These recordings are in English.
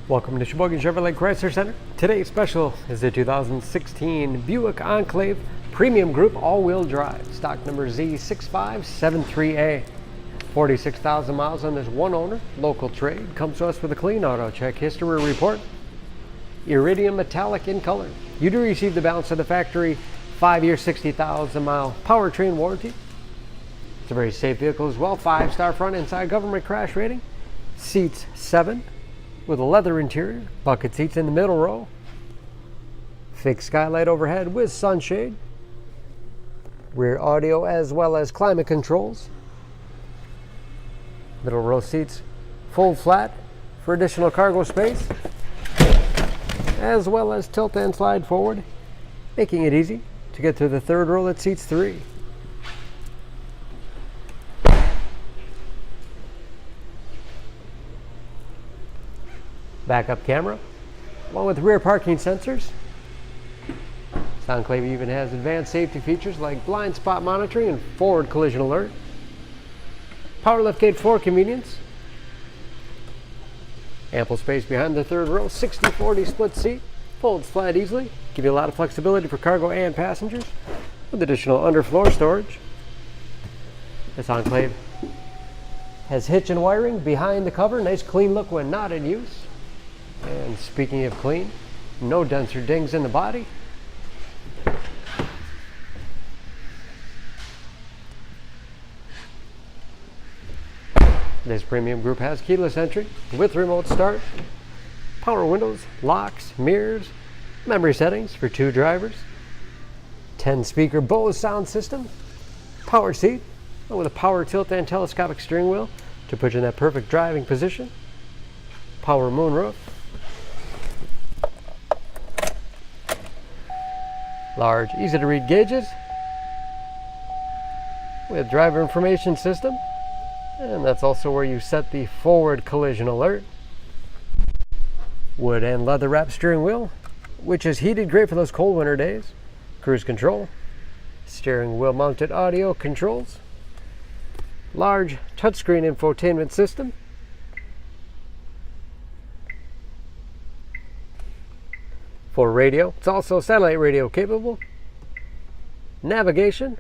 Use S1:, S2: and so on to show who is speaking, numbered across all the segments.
S1: Welcome to Sheboygan Chevrolet Chrysler Center. Today's special is the 2016 Buick Enclave Premium Group All-Wheel Drive, stock number Z6573A. 46,000 miles on this one owner, local trade, comes to us with a clean auto check history report. Iridium metallic in color. You do receive the balance of the factory 5-year, 60,000 mile powertrain warranty. It's a very safe vehicle as well. 5-star front and side government crash rating. Seats 7. With a leather interior, bucket seats in the middle row, fixed skylight overhead with sunshade, rear audio as well as climate controls, middle row seats fold flat for additional cargo space, as well as tilt and slide forward, making it easy to get to the third row that seats 3. Backup camera, along with rear parking sensors. This Enclave even has advanced safety features like blind spot monitoring and forward collision alert. Power liftgate for convenience. Ample space behind the third row, 60/40 split seat, folds flat easily, give you a lot of flexibility for cargo and passengers, with additional underfloor storage. This Enclave has hitch and wiring behind the cover, nice clean look when not in use. And speaking of clean, no dents or dings in the body. This premium group has keyless entry with remote start, power windows, locks, mirrors, memory settings for 2 drivers, 10-speaker Bose sound system, power seat with a power tilt and telescopic steering wheel to put you in that perfect driving position, power moonroof, large, easy-to-read gauges with driver information system, and that's also where you set the forward collision alert. Wood and leather wrap steering wheel, which is heated, great for those cold winter days. Cruise control, steering wheel mounted audio controls, large touchscreen infotainment system, for radio. It's also satellite radio capable. Navigation.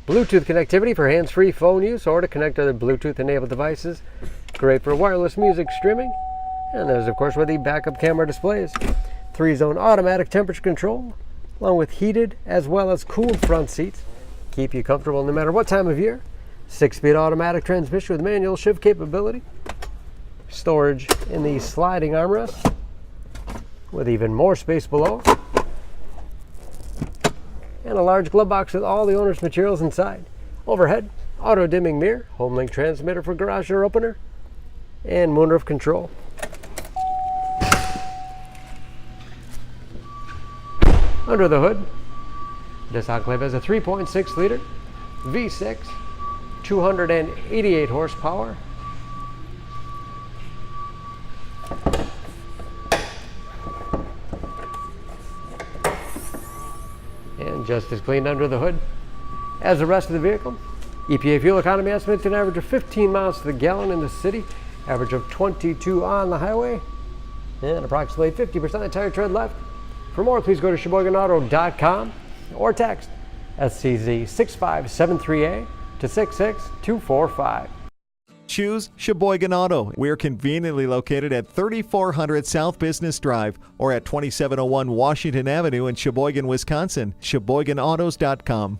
S1: Bluetooth connectivity for hands-free phone use or to connect other Bluetooth-enabled devices. Great for wireless music streaming. And there's, of course, where the backup camera displays. 3-zone automatic temperature control, along with heated as well as cooled front seats. Keep you comfortable no matter what time of year. 6-speed automatic transmission with manual shift capability. Storage in the sliding armrest with even more space below, and a large glove box with all the owner's materials inside. Overhead, auto dimming mirror, home link transmitter for garage door opener, and moonroof control. Under the hood, this Enclave has a 3.6 liter V6, 288 horsepower. And just as clean under the hood as the rest of the vehicle. EPA fuel economy estimates an average of 15 miles to the gallon in the city, average of 22 on the highway, and approximately 50% tire tread left. For more, please go to Sheboygan.Auto.com or text SCZ6573A to 66245.
S2: Choose Sheboygan Auto. We're conveniently located at 3400 South Business Drive or at 2701 Washington Avenue in Sheboygan, Wisconsin. SheboyganAutos.com.